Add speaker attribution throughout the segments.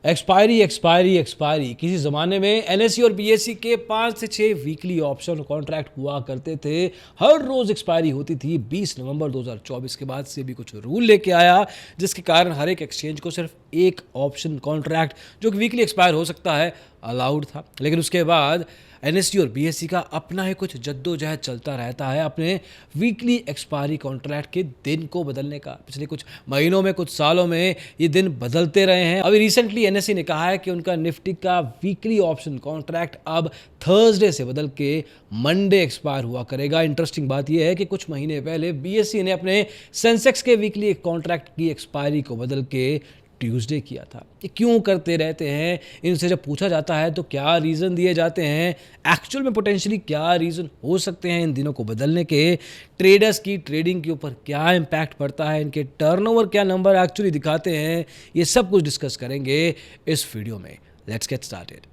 Speaker 1: Expiry expiry expiry. किसी ज़माने में एनएसई और बीएसई के 5 से 6 वीकली ऑप्शन कॉन्ट्रैक्ट हुआ करते थे। हर रोज़ एक्सपायरी होती थी। 20 नवंबर 2024 के बाद से भी कुछ रूल लेके आया, जिसके कारण हर एक एक्सचेंज को सिर्फ एक ऑप्शन कॉन्ट्रैक्ट जो कि वीकली एक्सपायर हो सकता है अलाउड था। लेकिन उसके बाद एनएसई और बीएसई का अपना ही कुछ जद्दोजहद चलता रहता है अपने वीकली एक्सपायरी कॉन्ट्रैक्ट के दिन को बदलने का। पिछले कुछ महीनों में, कुछ सालों में ये दिन बदलते रहे हैं। अभी रिसेंटली एनएसई ने कहा है कि उनका निफ्टी का वीकली ऑप्शन कॉन्ट्रैक्ट अब थर्सडे से बदल के मंडे एक्सपायर हुआ करेगा। इंटरेस्टिंग बात यह है कि कुछ महीने पहले बीएसई ने अपने सेंसेक्स के वीकली कॉन्ट्रैक्ट की एक्सपायरी को बदल के ट्यूसडे किया था। ये क्यों करते रहते हैं? इनसे जब पूछा जाता है तो क्या रीज़न दिए जाते हैं? एक्चुअल में पोटेंशियली क्या रीज़न हो सकते हैं इन दिनों को बदलने के? ट्रेडर्स की ट्रेडिंग के ऊपर क्या इम्पैक्ट पड़ता है? इनके टर्नओवर क्या नंबर एक्चुअली दिखाते हैं? ये सब कुछ डिस्कस करेंगे इस वीडियो में। Let's get started.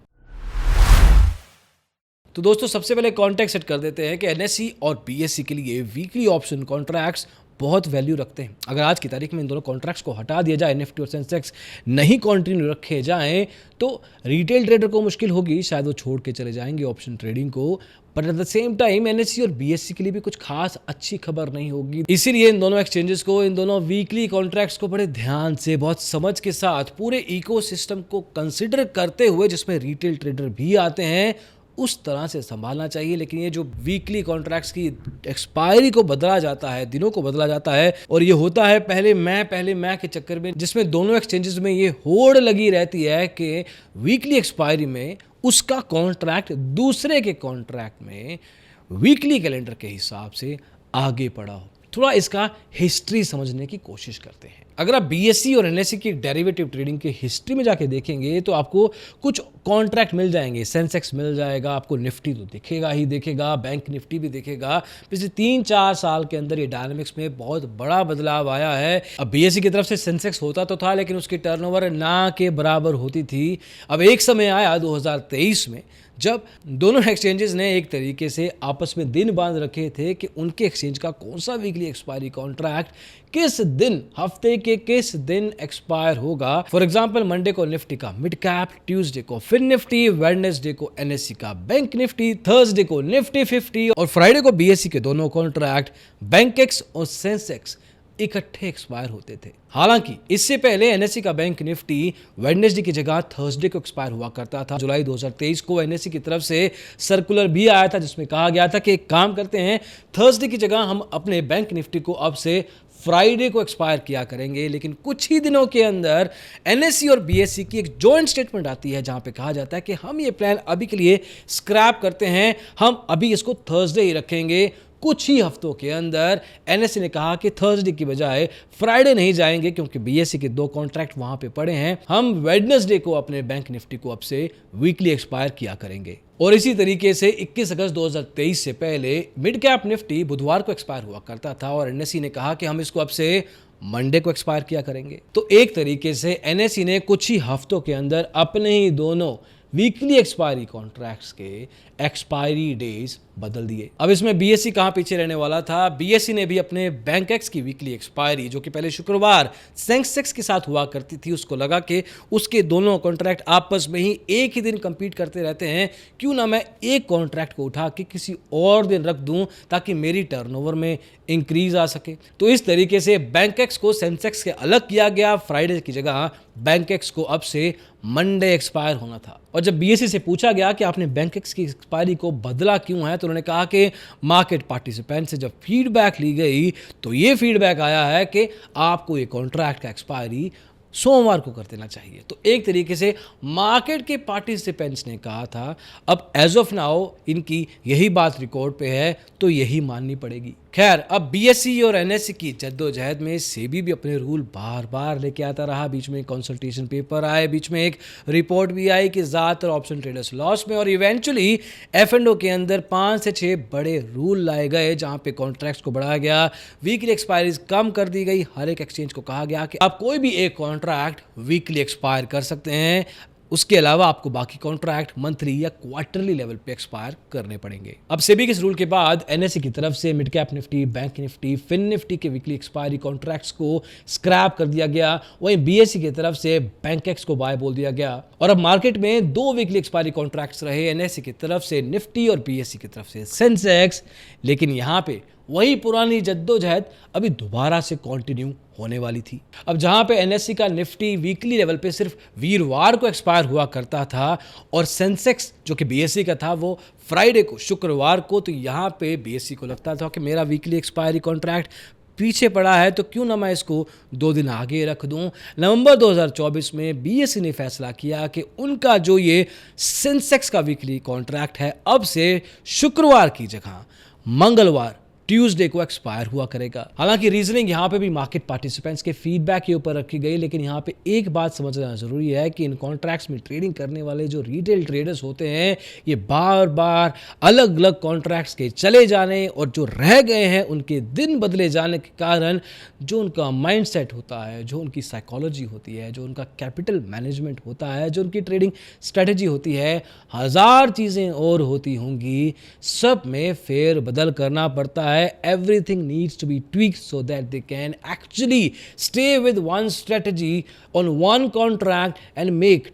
Speaker 1: तो दोस्तों, सबसे पहले कॉन्टेक्स्ट सेट कर देते हैं कि एनएसई और बीएसई के लिए वीकली ऑप्शन कॉन्ट्रैक्ट्स बहुत वैल्यू रखते हैं। अगर आज की तारीख में इन दोनों कॉन्ट्रैक्ट्स को हटा दिया जाए, निफ्टी और सेंसेक्स नहीं कंटिन्यू रखे जाएं, तो रिटेल ट्रेडर को मुश्किल होगी, शायद वो छोड़ के चले जाएंगे ऑप्शन ट्रेडिंग को। But at the same time NSE और बीएसई के लिए भी कुछ खास अच्छी खबर नहीं होगी। इसीलिए इन दोनों एक्सचेंजेस को, इन दोनों वीकली कॉन्ट्रैक्ट्स को बड़े ध्यान से, बहुत समझ के साथ, पूरे इकोसिस्टम को कंसिडर करते हुए, जिसमें रिटेल ट्रेडर भी आते हैं, उस तरह से संभालना चाहिए। लेकिन ये जो वीकली कॉन्ट्रैक्ट्स की एक्सपायरी को बदला जाता है, दिनों को बदला जाता है, और ये होता है पहले मैं के चक्कर में, जिसमें दोनों एक्सचेंजेस में ये होड़ लगी रहती है कि वीकली एक्सपायरी में उसका कॉन्ट्रैक्ट दूसरे के कॉन्ट्रैक्ट में वीकली कैलेंडर के हिसाब से आगे पड़ा हो। थोड़ा इसका हिस्ट्री समझने की कोशिश करते हैं। अगर आप बीएसई और एनएसई की डेरिवेटिव ट्रेडिंग की हिस्ट्री में जाके देखेंगे तो आपको कुछ कॉन्ट्रैक्ट मिल जाएंगे। सेंसेक्स मिल जाएगा, आपको निफ्टी तो दिखेगा ही दिखेगा, बैंक निफ्टी भी दिखेगा। पिछले 3-4 साल के अंदर ये डायनामिक्स में बहुत बड़ा बदलाव आया है। अब बीएसई की तरफ से सेंसेक्स होता तो था, लेकिन उसकी टर्नओवर ना के बराबर होती थी। अब एक समय आया 2023 में, जब दोनों एक्सचेंजेस ने एक तरीके से आपस में दिन बांध रखे थे कि उनके एक्सचेंज का कौन सा वीकली एक्सपायरी कॉन्ट्रैक्ट किस दिन, हफ्ते के किस दिन एक्सपायर होगा। फॉर एग्जांपल, मंडे को निफ्टी का मिड कैप, ट्यूसडे को फिन निफ्टी, वेडनेसडे को एनएसई का बैंक निफ्टी, थर्सडे को निफ्टी 50 और फ्राइडे को बीएसई के दोनों कॉन्ट्रैक्ट बैंकेक्स और सेंसेक्स इकट्ठे एक्सपायर होते थे। हालांकि इससे पहले एनएसई का बैंक निफ्टी वेडनेसडे की जगह थर्सडे को एक्सपायर हुआ करता था। जुलाई 2023 को एनएसई की तरफ से सर्कुलर भी आया था, जिसमें कहा गया था कि एक काम करते हैं, थर्सडे की जगह हम अपने बैंक निफ्टी को अब से फ्राइडे को एक्सपायर किया करेंगे। लेकिन कुछ ही दिनों के अंदर एनएसई और बीएसई की एक जॉइंट स्टेटमेंट आती है, जहां पे कहा जाता है कि हम ये प्लान अभी के लिए स्क्रैप करते हैं, हम अभी इसको थर्सडे ही रखेंगे। कुछ ही हफ्तों के अंदर एनएसई ने कहा कि थर्सडे की बजाय फ्राइडे नहीं जाएंगे, क्योंकि बीएसई के 2 कॉन्ट्रैक्ट वहां पे पड़े हैं। हम वेडनेसडे को अपने बैंक निफ्टी को अब से वीकली एक्सपायर किया करेंगे। और इसी तरीके से 21 अगस्त 2023 से पहले मिड कैप निफ्टी बुधवार को एक्सपायर हुआ करता था, और एनएसई ने कहा कि हम इसको अब से मंडे को एक्सपायर किया करेंगे। तो एक तरीके से एनएसई ने कुछ ही हफ्तों के अंदर अपने ही दोनों वीकली एक्सपायरी कॉन्ट्रैक्ट्स के एक्सपायरी डेज बदल दिए। अब इसमें बीएसई कहां पीछे रहने वाला था? बीएसई ने भी अपने बैंकेक्स की वीकली एक्सपायरी, जो कि पहले शुक्रवार सेंसेक्स के साथ हुआ करती थी, उसको लगा कि उसके दोनों कॉन्ट्रैक्ट आपस में ही एक ही दिन कंपीट करते रहते हैं, क्यों ना मैं एक कॉन्ट्रैक्ट को उठा के किसी और दिन रख दूं ताकि मेरी टर्नओवर में इंक्रीज आ सके। तो इस तरीके से बैंकेक्स को सेंसेक्स के अलग किया गया। फ्राइडे की जगह बैंकेक्स को अब से मंडे एक्सपायर होना था। और जब बीएसई से पूछा गया कि आपने बैंकेक्स की एक्सपायरी को बदला क्यों है, तो उन्होंने कहा कि मार्केट पार्टिसिपेंट से जब फीडबैक ली गई तो ये फीडबैक आया है कि आपको ये कॉन्ट्रैक्ट का एक्सपायरी सोमवार को कर देना चाहिए। तो एक तरीके से मार्केट के पार्टिसिपेंट्स ने कहा था। अब एज ऑफ नाउ इनकी यही बात रिकॉर्ड पे है, तो यही माननी पड़ेगी। खैर, अब बीएसई और एनएसई की जद्दोजहद में सेबी भी अपने रूल बार बार लेके आता रहा। बीच में एक कंसल्टेशन पेपर आए, बीच में एक रिपोर्ट भी आई कि ज़्यादातर ऑप्शन ट्रेडर्स लॉस में, और इवेंचुअली एफ&ओ के अंदर 5 से 6 बड़े रूल लाए गए, जहां पे कॉन्ट्रैक्ट्स को बढ़ाया गया, वीकली एक्सपायरीज कम कर दी गई। हर एक एक्सचेंज को कहा गया कि आप कोई भी एक कॉन्ट्रैक्ट वीकली एक्सपायर कर सकते हैं। उसके अलावा आपको बाकी कॉन्ट्रैक्ट मंथली या क्वार्टरली लेवल पे एक्सपायर करने पड़ेंगे। अब सेबी के इस रूल के बाद एनएसई की तरफ से mid cap Nifty, bank Nifty, fin Nifty के वीकली एक्सपायरी कॉन्ट्रैक्ट्स को स्क्रैप कर दिया गया। वहीं बीएसई की तरफ से बैंकेक्स को बाय बोल दिया गया। और अब मार्केट में 2 वीकली एक्सपायरी कॉन्ट्रैक्ट्स रहे, एनएसई की तरफ से निफ्टी और बीएसई की तरफ से सेंसेक्स। लेकिन यहां पे वही पुरानी जद्दोजहद अभी दोबारा से कंटिन्यू होने वाली थी। अब जहां पे एनएसई का निफ्टी वीकली लेवल पे सिर्फ वीरवार को एक्सपायर हुआ करता था और सेंसेक्स जो कि बीएसई का था वो फ्राइडे को, शुक्रवार को, तो यहां पे बीएसई को लगता था कि मेरा वीकली एक्सपायरी कॉन्ट्रैक्ट पीछे पड़ा है तो क्यों ना मैं इसको 2 दिन आगे रख दूं। नवंबर 2024 में बीएसई ने फैसला किया कि उनका जो ये सेंसेक्स का वीकली कॉन्ट्रैक्ट है अब से शुक्रवार की जगह मंगलवार, ट्यूसडे को एक्सपायर हुआ करेगा। हालांकि रीजनिंग यहां पे भी मार्केट पार्टिसिपेंट्स के फीडबैक के ऊपर रखी गई, लेकिन यहां पे एक बात समझना जरूरी है कि इन कॉन्ट्रैक्ट्स में ट्रेडिंग करने वाले जो रिटेल ट्रेडर्स होते हैं ये बार बार अलग अलग कॉन्ट्रैक्ट्स के चले जाने और जो रह गए हैं उनके दिन बदले जाने के कारण जो उनका माइंडसेट होता है, जो उनकी साइकोलॉजी होती है, जो उनका कैपिटल मैनेजमेंट होता है, जो उनकी ट्रेडिंग स्ट्रेटेजी होती है, 1000 चीजें और होती होंगी, सब में फेर बदल करना पड़ता है। Everything needs to be tweaked so that they can actually stay with one strategy on one contract and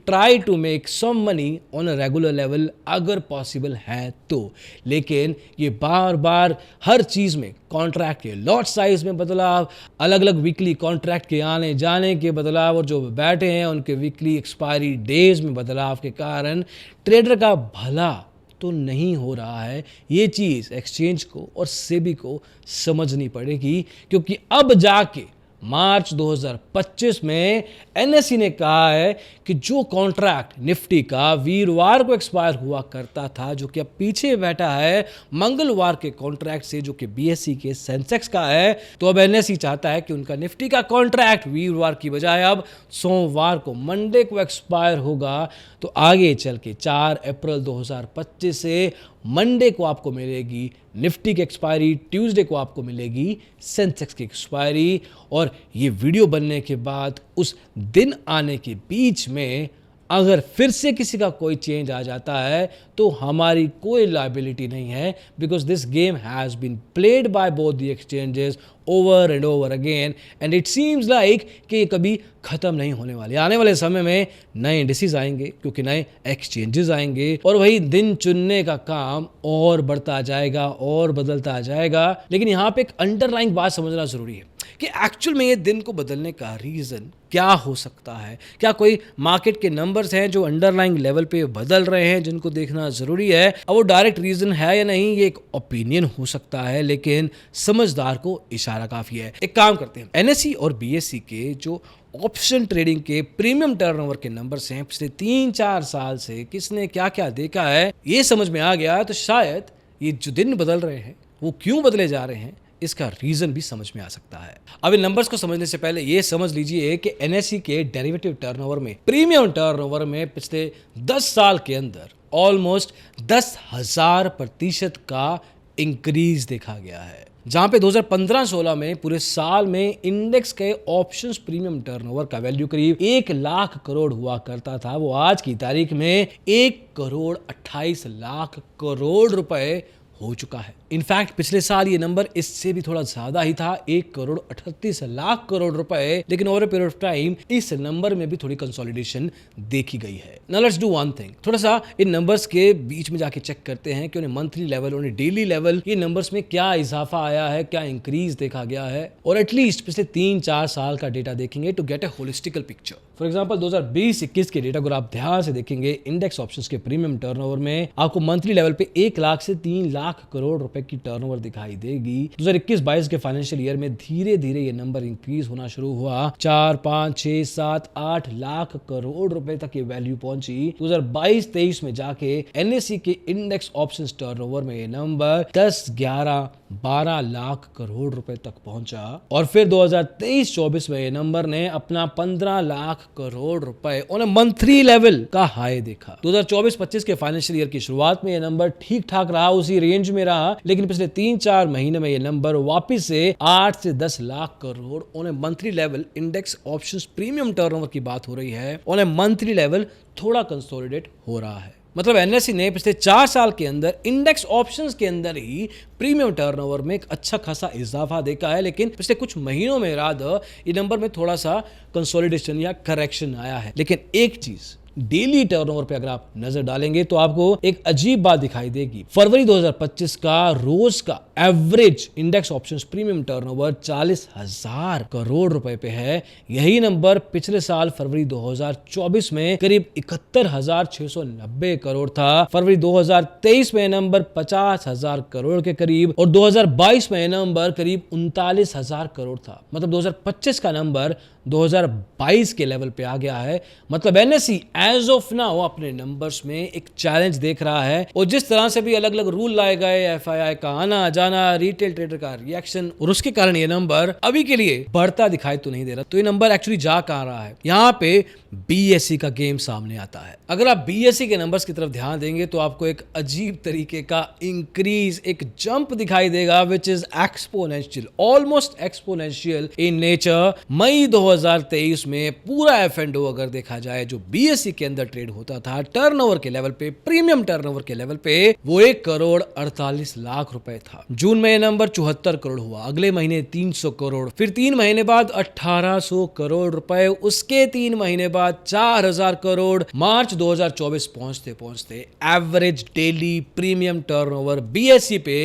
Speaker 1: try to make some money on a regular level अगर possible है तो। लेकिन ये बार बार हर चीज में कॉन्ट्रैक्ट के लॉट साइज में बदलाव, अलग अलग वीकली कॉन्ट्रैक्ट के आने जाने के बदलाव और जो बैठे हैं उनके वीकली एक्सपायरी डेज में बदलाव के कारण ट्रेडर का भला तो नहीं हो रहा है। ये चीज़ एक्सचेंज को और सेबी को समझनी पड़ेगी, क्योंकि अब जाके मार्च 2025 में एनएसई ने कहा है कि जो कॉन्ट्रैक्ट निफ्टी का वीरवार को एक्सपायर हुआ करता था, जो कि अब पीछे बैठा है मंगलवार के कॉन्ट्रैक्ट से, जो कि बीएसई के सेंसेक्स का है, तो अब एनएसई चाहता है कि उनका निफ्टी का कॉन्ट्रैक्ट वीरवार की बजाय अब सोमवार को, मंडे को एक्सपायर होगा। तो आगे चल के 4 अप्रैल 2025 से मंडे को आपको मिलेगी निफ्टी की एक्सपायरी, ट्यूसडे को आपको मिलेगी सेंसेक्स की एक्सपायरी। और ये वीडियो बनने के बाद उस दिन आने के बीच में अगर फिर से किसी का कोई चेंज आ जाता है तो हमारी कोई लायबिलिटी नहीं है, because this game has been played by both the exchanges over and over again and it seems like कि ये कभी खत्म नहीं होने वाली। आने वाले समय में नए इंडिसेस आएंगे क्योंकि नए एक्सचेंजेस आएंगे और वही दिन चुनने का काम और बढ़ता जाएगा और बदलता जाएगा। लेकिन यहाँ पे एक अंडरलाइंग बात समझना जरूरी है कि एक्चुअल में ये दिन को बदलने का रीजन क्या हो सकता है। क्या कोई मार्केट के नंबर्स हैं जो अंडरलाइंग लेवल पे बदल रहे हैं जिनको देखना जरूरी है। अब वो डायरेक्ट रीजन है या नहीं ये एक ओपिनियन हो सकता है, लेकिन समझदार को इशारा काफी है। एक काम करते हैं, एनएसई और बीएसई के जो ऑप्शन ट्रेडिंग के प्रीमियम टर्नओवर के नंबर्स हैं पिछले 3-4 साल से किसने क्या क्या देखा है ये समझ में आ गया तो शायद ये जो दिन बदल रहे हैं वो क्यों बदले जा रहे हैं इसका रीजन भी समझ में आ सकता है। अब इन नंबर्स को समझने से पहले ये समझ लीजिए कि एनएसई के डेरिवेटिव टर्नओवर में, प्रीमियम टर्नओवर में पिछले 10 साल के अंदर ऑलमोस्ट 10,000% का इंक्रीज देखा गया है। जहां पे 2015-16 में पूरे साल में इंडेक्स के ऑप्शंस प्रीमियम टर्नओवर का वैल्यू करीब 1 लाख करोड़ हुआ करता था, वो आज की तारीख में 1,28,00,000 करोड़ रुपए हो चुका है। इनफैक्ट पिछले साल ये नंबर इससे भी थोड़ा ज्यादा ही था, 1,38,00,000 करोड़ रुपए। लेकिन over a period of time इस नंबर में भी थोड़ी कंसोलिडेशन देखी गई है। Now let's do one thing, थोड़ा सा इन नंबर्स के बीच में जाके चेक करते हैं कि उन्हें मंथली लेवल, उन्हें डेली लेवल, ये नंबर्स में क्या इजाफा आया है, क्या इंक्रीज देखा गया है, और एटलीस्ट पिछले 3-4 साल का डेटा देखेंगे to get a holistical picture. For example 2020-21 के डेटा अगर आप ध्यान से देखेंगे, इंडेक्स ऑप्शंस के प्रीमियम टर्नओवर में आपको मंथली लेवल पे 1 लाख से 3 लाख करोड़ रुपए की टर्नओवर दिखाई देगी। 2021-22 के फाइनेंशियल ईयर में धीरे धीरे ये नंबर इंक्रीज होना शुरू हुआ, 4, 5, 6, 7, 8 लाख करोड़ रुपए तक ये वैल्यू पहुंची। 2022-23 में जाके एनएसई के इंडेक्स ऑप्शंस टर्नओवर में ये नंबर 10, 11, 12 लाख करोड़ रुपए तक पहुंचा और फिर 2023-24 में ये नंबर ने अपना 15 लाख करोड़ रुपए ऑन अ मंथली लेवल का हाई देखा। 2024-25 के फाइनेंशियल ईयर की शुरुआत में ये नंबर ठीक ठाक रहा, उसी रेंज में रहा, लेकिन पिछले 3-4 महीने में ये नंबर वापस से 8 से 10 lakh crore on A monthly level, index options premium turnover की बात हो रही है, ऑन ए मंथली लेवल थोड़ा कंसोलिडेट हो रहा है। मतलब एनएससी ने पिछले 4 साल के अंदर इंडेक्स ऑप्शंस के अंदर ही प्रीमियम टर्नओवर में एक अच्छा खासा इजाफा देखा है, लेकिन पिछले कुछ महीनों में रादर ये नंबर में थोड़ा सा कंसोलिडेशन या करेक्शन आया है। लेकिन एक चीज, डेली टर्नओवर पे अगर आप नजर डालेंगे तो आपको एक अजीब बात दिखाई देगी। फरवरी 2025 का रोज का average index options premium turnover 40,000 crore रुपए पे है। यही नंबर पिछले साल फरवरी 2024 में करीब 71,690 करोड़ था। फरवरी 2023 में नंबर 50,000 करोड़ के करीब और 2022 में नंबर करीब 39,000 करोड़ था। मतलब 2025 का नंबर 2022 के लेवल पे आ गया है। मतलब एनएससी एज ऑफ नाउ अपने नंबर्स में एक चैलेंज देख रहा है और जिस तरह से भी अलग अलग रूल लाए गए, एफआईआई का आना जाना, रिटेल ट्रेडर का रिएक्शन और उसके कारण ये नंबर अभी के लिए बढ़ता दिखाई तो नहीं दे रहा। तो ये नंबर एक्चुअली जा कहां रहा है, यहाँ पे बीएसई का गेम सामने आता है। अगर आप बीएसई के नंबर्स की तरफ ध्यान देंगे तो आपको एक अजीब तरीके का इंक्रीज, एक जंप दिखाई देगा which is exponential, almost exponential in nature. मई 2023 में पूरा एफ&ओ अगर देखा जाए जो बीएसई के अंदर ट्रेड होता था टर्नओवर के लेवल पे, प्रीमियम टर्नओवर के लेवल पे, वो 1 करोड़ 48 लाख रुपए था। जून में यह नंबर 74 करोड़ हुआ, अगले महीने 300 करोड़, फिर 3 महीने बाद 1800 करोड़ रुपए, उसके 3 महीने बाद 4000 करोड़। मार्च 2024 पहुंचते पहुंचते average daily premium turnover BSE पे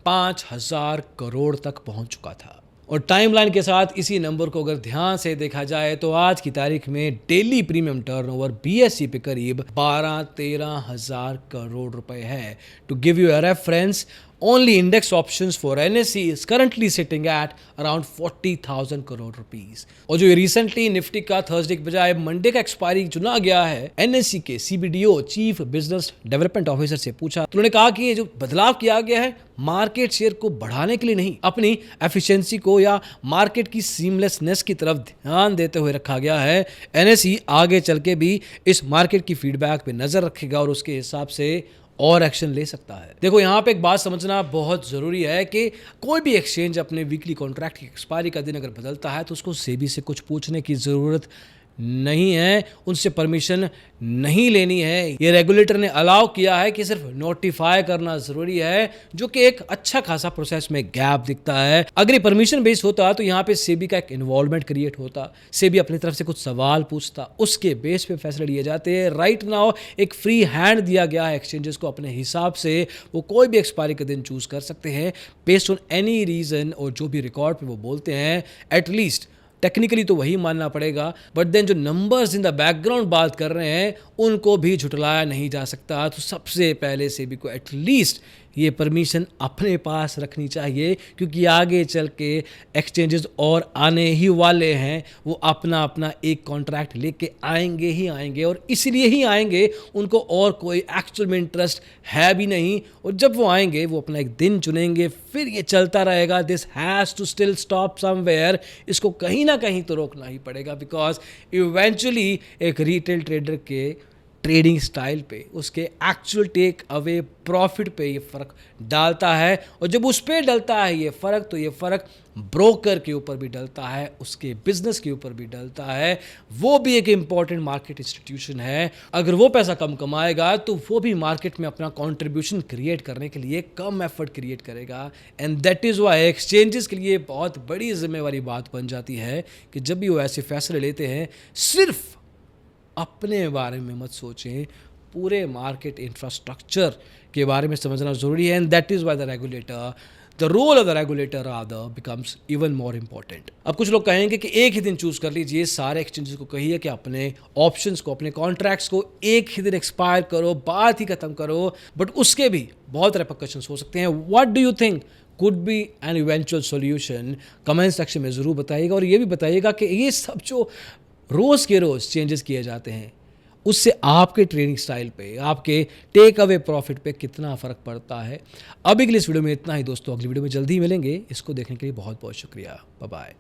Speaker 1: 5000 करोड़ तक पहुंच चुका था। और टाइमलाइन के साथ इसी नंबर को अगर ध्यान से देखा जाए तो आज की तारीख में डेली प्रीमियम टर्नओवर बीएसई पे करीब 12-13 हजार करोड़ रुपए है। To give you a reference, only index options for NSE is currently sitting at around 40,000 crore rupees. और जो रिसेंटली निफ्टी का थर्सडे के बजाय मंडे का एक्सपायरी चुना गया है, एनएससी के सीबीडीओ चीफ बिजनेस डेवलपमेंट ऑफिसर से पूछा तो उन्होंने कहा कि ये जो बदलाव किया गया है मार्केट शेयर को बढ़ाने के लिए नहीं, अपनी एफिशिएंसी को या मार्केट की सीमलेसनेस की तरफ ध्यान देते हुए रखा गया है। एनएसई आगे चल के भी इस मार्केट की फीडबैक पे नजर रखेगा और उसके हिसाब से और एक्शन ले सकता है। देखो यहाँ पे एक बात समझना बहुत जरूरी है कि कोई भी एक्सचेंज अपने वीकली कॉन्ट्रैक्ट की एक्सपायरी का दिन अगर बदलता है तो उसको सेबी से कुछ पूछने की जरूरत नहीं है, उनसे परमिशन नहीं लेनी है। ये रेगुलेटर ने अलाउ किया है कि सिर्फ नोटिफाई करना जरूरी है, जो कि एक अच्छा खासा प्रोसेस में गैप दिखता है। अगर ये परमिशन बेस्ड होता तो यहाँ पे सेबी का एक इन्वॉल्वमेंट क्रिएट होता, सेबी अपनी तरफ से कुछ सवाल पूछता, उसके बेस पे फैसले लिए जाते हैं। राइट नाउ एक फ्री हैंड दिया गया है एक्सचेंजेस को, अपने हिसाब से वो कोई भी एक्सपायरी का दिन चूज कर सकते हैं बेस्ड ऑन एनी रीजन, और जो भी रिकॉर्ड पे वो बोलते हैं एटलीस्ट टेक्निकली तो वही मानना पड़ेगा, बट देन जो नंबर्स इन द बैकग्राउंड बात कर रहे हैं उनको भी झुटलाया नहीं जा सकता। तो सबसे पहले सेबी को एटलीस्ट ये परमिशन अपने पास रखनी चाहिए, क्योंकि आगे चल के एक्सचेंजेस और आने ही वाले हैं, वो अपना अपना एक कॉन्ट्रैक्ट लेके आएंगे ही आएंगे, और इसलिए ही आएंगे, उनको और कोई एक्चुअल में इंटरेस्ट है भी नहीं। और जब वो आएंगे वो अपना एक दिन चुनेंगे, फिर ये चलता रहेगा। This has to still stop somewhere, इसको कहीं ना कहीं तो रोकना ही पड़ेगा, बिकॉज इवेंचुअली एक रिटेल ट्रेडर के ट्रेडिंग स्टाइल पे, उसके एक्चुअल टेक अवे प्रॉफिट पे ये फ़र्क डालता है। और जब उस पे डलता है ये फ़र्क, तो ये फ़र्क ब्रोकर के ऊपर भी डलता है, उसके बिजनेस के ऊपर भी डलता है। वो भी एक इम्पॉर्टेंट मार्केट इंस्टीट्यूशन है। अगर वो पैसा कम कमाएगा तो वो भी मार्केट में अपना कॉन्ट्रीब्यूशन क्रिएट करने के लिए कम एफर्ट क्रिएट करेगा। And that is Y exchanges के लिए बहुत बड़ी जिम्मेवारी बात बन जाती है कि जब भी वो ऐसे फैसले लेते हैं, सिर्फ अपने बारे में मत सोचें, पूरे मार्केट इंफ्रास्ट्रक्चर के बारे में समझना ज़रूरी है। And that is why the regulator, the role of the regulator rather becomes even more important. अब कुछ लोग कहेंगे कि एक ही दिन चूज कर लीजिए, सारे एक्सचेंजेस को कहिए कि अपने ऑप्शंस को, अपने कॉन्ट्रैक्ट्स को एक ही दिन एक्सपायर करो, बात ही खत्म करो। बट उसके भी बहुत रेपरकशंस हो सकते हैं। What do you think could be an eventual solution? Comment section में ज़रूर बताइएगा, और ये भी बताइएगा कि ये सब जो रोज़ के रोज़ चेंजेस किए जाते हैं, उससे आपके ट्रेडिंग स्टाइल पे, आपके टेक अवे प्रॉफिट पे कितना फ़र्क पड़ता है। अभी के लिए इस वीडियो में इतना ही दोस्तों, अगली वीडियो में जल्दी ही मिलेंगे। इसको देखने के लिए बहुत बहुत शुक्रिया। Bye bye.